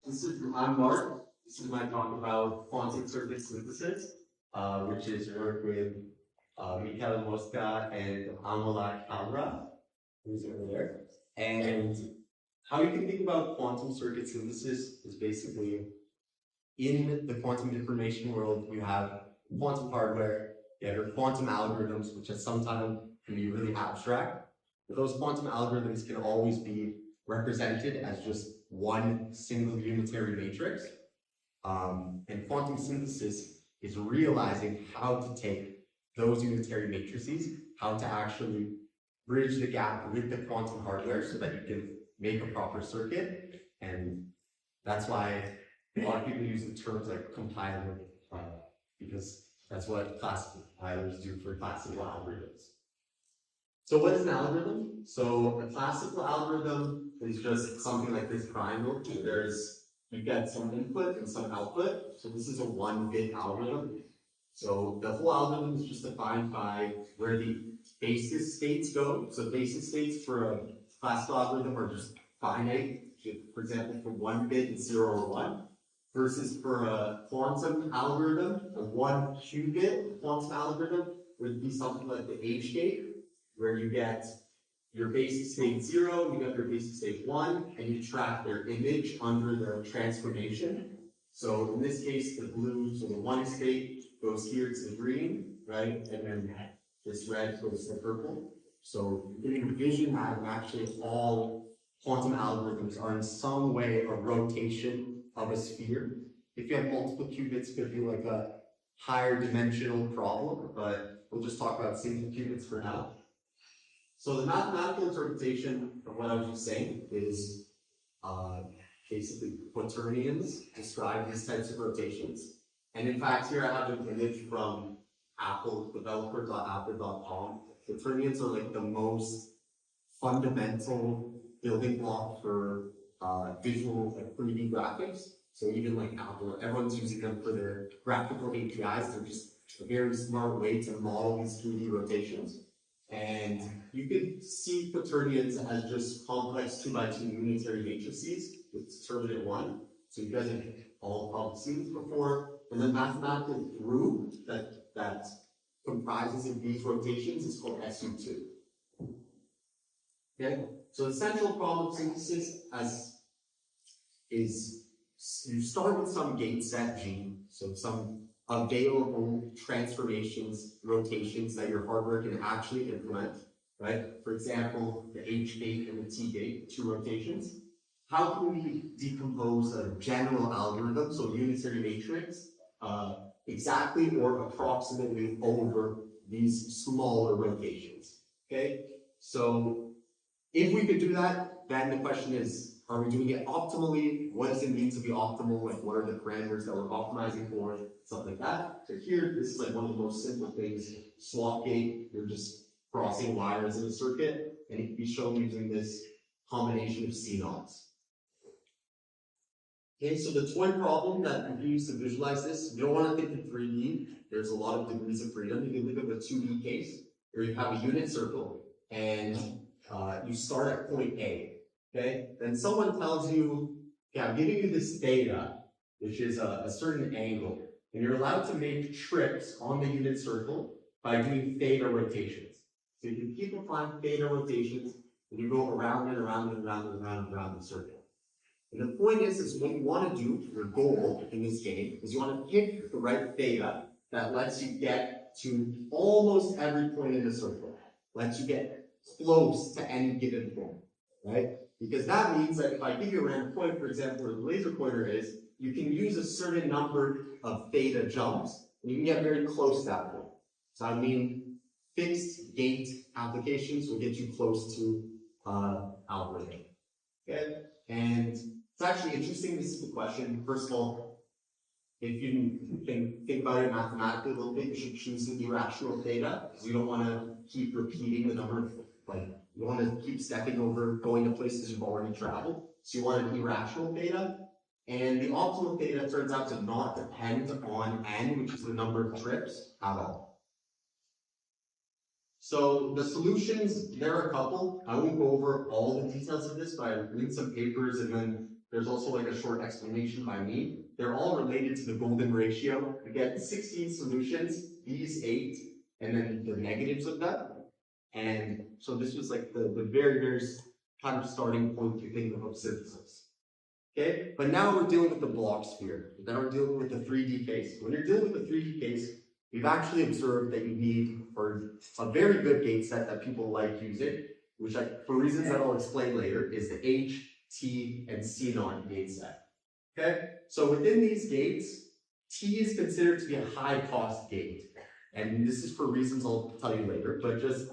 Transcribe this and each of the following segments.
I'm Mark. This is my talk about quantum circuit synthesis, which is work with Michele Mosca and Amolak Kalra, who's over there. And how you can think about quantum circuit synthesis is basically in the quantum information world, you have quantum hardware, you have your quantum algorithms, which at some time can be really abstract. But those quantum algorithms can always be represented as just one single unitary matrix. And quantum synthesis is realizing how to take those unitary matrices, how to actually bridge the gap with the quantum hardware so that you can make a proper circuit. And that's why a lot of people use the terms like compiler, because that's what classical compilers do for classical algorithms. So what is an algorithm? So a classical algorithm is just something like this triangle. You get some input and some output. So this is a 1-bit algorithm. So the whole algorithm is just defined by where the basis states go. So basis states for a classical algorithm are just finite. For example, for 1 bit it's 0 or 1. Versus for a quantum algorithm, a 1-qubit quantum algorithm would be something like the H gate, where you get your basis state 0, you get your basis state 1, and you track their image under the transformation. So in this case, the blue, so the 1 state goes here to the green, right? And then this red goes to the purple. So you can envision that actually all quantum algorithms are in some way a rotation of a sphere. If you have multiple qubits, it could be like a higher dimensional problem, but we'll just talk about single qubits for now. So the mathematical interpretation of what I was just saying is basically quaternions describe these types of rotations. And in fact, here I have an image from Apple, developer.apple.com. Quaternions are like the most fundamental building block for visual, like 3D graphics. So even like Apple, everyone's using them for their graphical APIs. They're just a very smart way to model these 3D rotations. And you could see quaternions as just complex 2x2 unitary matrices with determinant 1. So you guys have all probably seen this before. And the mathematical group that comprises of these rotations is called SU2. Okay? So the central problem of synthesis is you start with some gate set G, so some available transformations, rotations that your hardware can actually implement, right? For example, the H gate and the T gate, 2 rotations. How can we decompose a general algorithm, so a unitary matrix, exactly or approximately over these smaller rotations, okay? So if we could do that, then the question is, are we doing it optimally? What does it mean to be optimal? Like, what are the parameters that we're optimizing for? Something like that. So here, this is like one of the most simple things. Swap gate, you're just crossing wires in a circuit, and it can be shown using this combination of C-naughts. Okay, so the toy problem that we use to visualize this, you don't want to think in 3D. There's a lot of degrees of freedom. You can think of a 2D case, where you have a unit circle, and you start at point A. Okay, then someone tells you, okay, I'm giving you this theta, which is a certain angle, and you're allowed to make trips on the unit circle by doing theta rotations. So you can keep applying theta rotations, and you go around and around and around and around and around the circle. And the point is what you want to do, your goal in this game, is you want to pick the right theta that lets you get to almost every point in the circle, lets you get close to any given point, right? Because that means that if I give you a random point, for example, where the laser pointer is, you can use a certain number of theta jumps, and you can get very close to that point. So I mean, fixed gate applications will get you close to algorithm. Okay? And it's actually interesting, this is the question. First of all, if you think about it mathematically a little bit, you should choose an irrational theta, because you don't want to keep repeating the number of, like, you want to keep stepping over, going to places you've already traveled. So you want an irrational theta. And the optimal theta turns out to not depend on n, which is the number of trips, at all. So the solutions, there are a couple. I won't go over all the details of this, but I read some papers and then there's also like a short explanation by me. They're all related to the golden ratio. We get 16 solutions, these 8, and then the negatives of them. And so this was like the very, very kind of starting point to think about synthesis. Okay, but now we're dealing with the block sphere. Now we're dealing with the 3D case. When you're dealing with the 3D case, we've actually observed that you need, for a very good gate set that people like using, which for reasons that I'll explain later, is the H, T, and C naught gate set. Okay, so within these gates, T is considered to be a high cost gate. And this is for reasons I'll tell you later, but just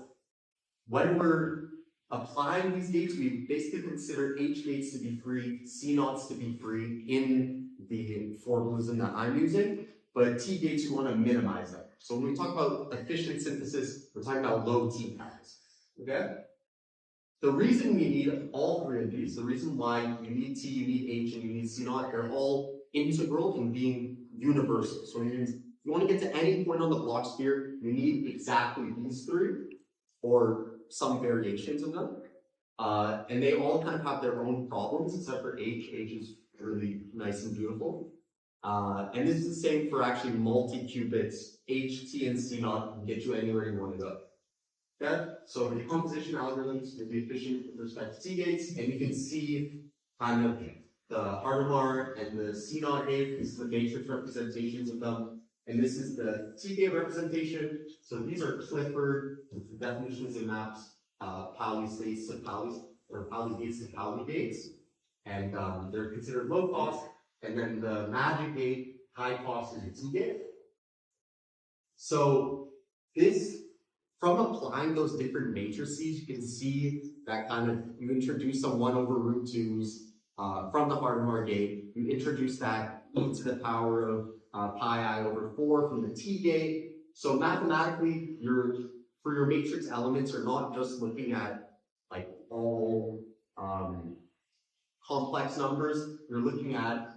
when we're applying these gates, we basically consider H gates to be free, C naughts to be free in the formalism that I'm using, but T gates, we want to minimize them. So when we talk about efficient synthesis, we're talking about low T counts. Okay? The reason we need all 3 of these, the reason why you need T, you need H, and you need C naught, they're all integral in being universal. So if you want to get to any point on the block sphere, you need exactly these 3, or some variations of them. And they all kind of have their own problems, except for H. H is really nice and beautiful. And this is the same for actually multi-qubits. H, T, and C naught can get you anywhere you want to go. Okay? So the decomposition algorithms will be efficient with respect to T gates, and you can see kind of the Hadamard and the C naught gate. These are the matrix representations of them. And this is the T gate representation. So these are Clifford, the definitions and maps, Pauli states to Pauli, or Pauli gates to Pauli gates. And they're considered low cost. And then the magic gate, high cost, is a T gate. So this, from applying those different matrices, you can see that kind of, you introduce some 1 over root 2's from the Hadamard gate. You introduce that e to the power of pi I over 4 from the T gate. So mathematically, for your matrix elements, you're not just looking at like all complex numbers. You're looking at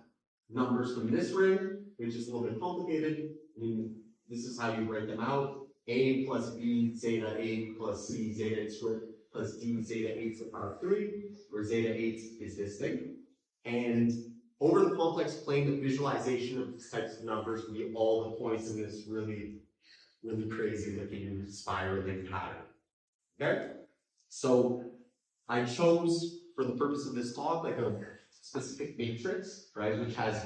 numbers from this ring, which is a little bit complicated. I mean, this is how you write them out. A plus B zeta A plus C zeta 8 squared plus D zeta 8 to the power 3, where zeta 8 is this thing. And over the complex plane, the visualization of these types of numbers will be all the points in this really, really crazy looking spiraling pattern. Okay? So I chose, for the purpose of this talk, like a specific matrix, right, which has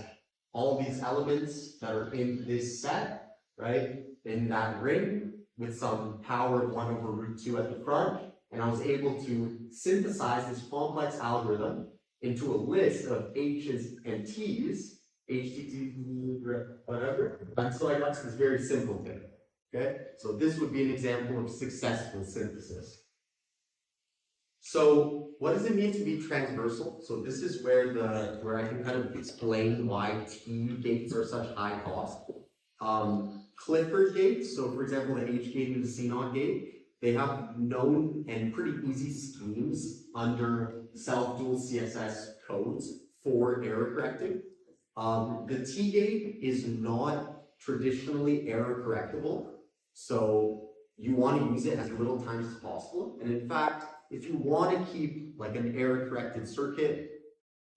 all these elements that are in this set, right, in that ring, with some power of 1 over root 2 at the front, and I was able to synthesize this complex algorithm into a list of H's and T's, H, T, T, whatever, until I got to this very simple thing. Okay? So this would be an example of successful synthesis. So what does it mean to be transversal? So this is where I can kind of explain why T gates are such high cost. Clifford gates, so for example the H gate and the C naught gate, they have known and pretty easy schemes under self-dual CSS codes for error correcting. The T gate is not traditionally error correctable, so you want to use it as little times as possible. And in fact, if you want to keep like an error corrected circuit,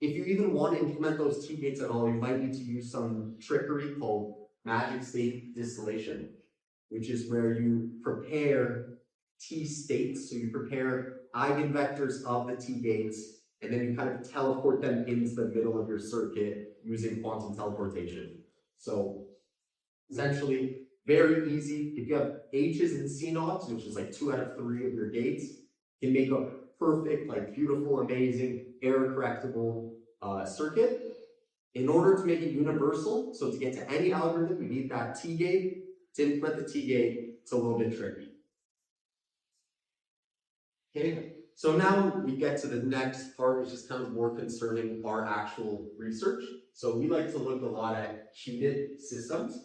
if you even want to implement those T gates at all, you might need to use some trickery called magic state distillation, which is where you prepare T states. So you prepare eigenvectors of the T gates, and then you kind of teleport them into the middle of your circuit using quantum teleportation. So essentially, very easy. If you have H's and C naughts, which is like 2 out of 3 of your gates, you can make a perfect, like beautiful, amazing, error correctable circuit. In order to make it universal, so to get to any algorithm, you need that T gate. To implement the T gate, it's a little bit tricky. Okay, so now we get to the next part, which is kind of more concerning our actual research. So we like to look a lot at qubit systems.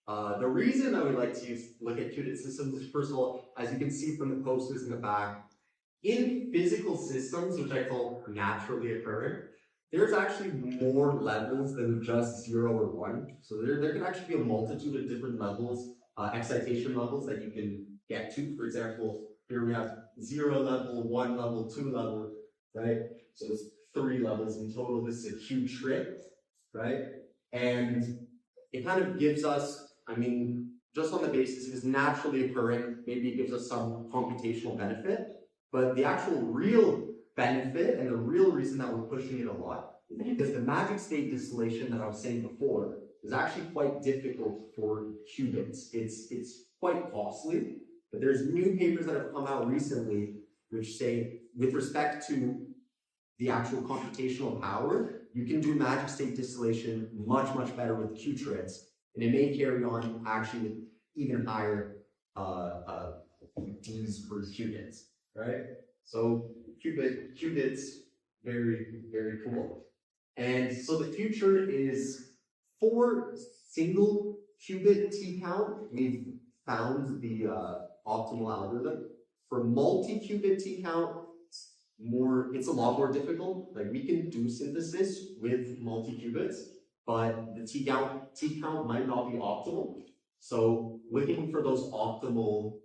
The reason that we like to look at qubit systems is, first of all, as you can see from the posters in the back, in physical systems, which I call naturally occurring, there's actually more levels than just 0 or 1. So there can actually be a multitude of different levels, excitation levels that you can get to. For example, here we have 0 level, 1 level, 2 level, right? So it's 3 levels in total. This is a Q-trit, right? And it kind of gives us, I mean, just on the basis it is naturally occurring, maybe it gives us some computational benefit, but the actual real benefit and the real reason that we're pushing it a lot is because the magic state distillation that I was saying before is actually quite difficult for qubits. It's quite costly, but there's new papers that have come out recently which say, with respect to the actual computational power, you can do magic state distillation much, much better with Q-trits, and it may carry on actually with even higher Ds for qubits, right? So qubits, very, very cool. And so the future is for single qubit T count, we've found the optimal algorithm. For multi-qubit T count, it's a lot more difficult. Like, we can do synthesis with multi-qubits, but the T count might not be optimal. So looking for those optimal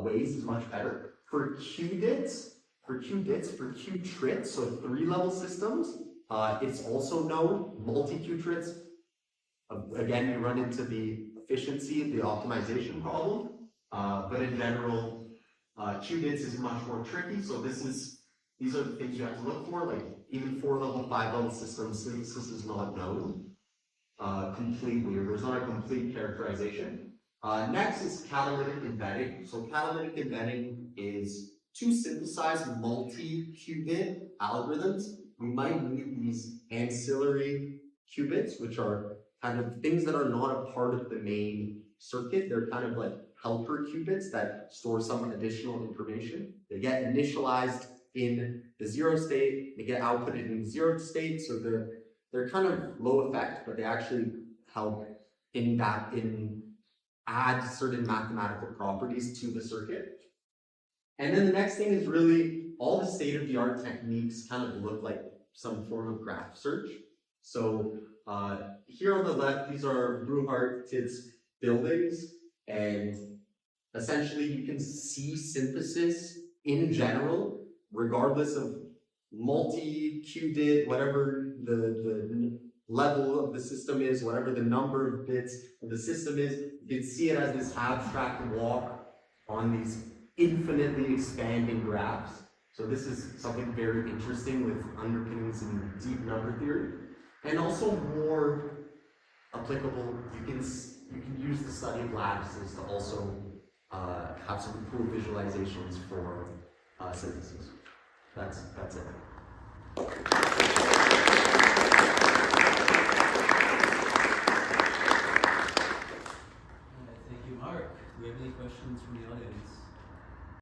ways is much better. For qubits, for Q-trits, so 3-level systems, it's also known multi-Q-trits. Again, you run into the efficiency, the optimization problem, but in general, qubits is much more tricky. So these are the things you have to look for. Like, even 4-level, 5-level systems, synthesis is not known completely, or there's not a complete characterization. Next is catalytic embedding. So catalytic embedding is to synthesize multi-qubit algorithms. We might need these ancillary qubits, which are kind of things that are not a part of the main circuit. They're kind of like helper qubits that store some additional information. They get initialized in the 0 state, they get outputted in the 0 state, so they're kind of low effect, but they actually help in add certain mathematical properties to the circuit. And then the next thing is really all the state-of-the-art techniques kind of look like some form of graph search. So here on the left, these are Brouhart-Titz buildings, and essentially you can see synthesis in general, regardless of multi-qubit, whatever the level of the system is, whatever the number of bits of the system is, you can see it as this abstract walk on these infinitely expanding graphs. So this is something very interesting with underpinnings in deep number theory, and also more applicable. You can use the study of lattices to also have some cool visualizations for synthesis. That's it. Thank you, Mark. Do we have any questions from the audience?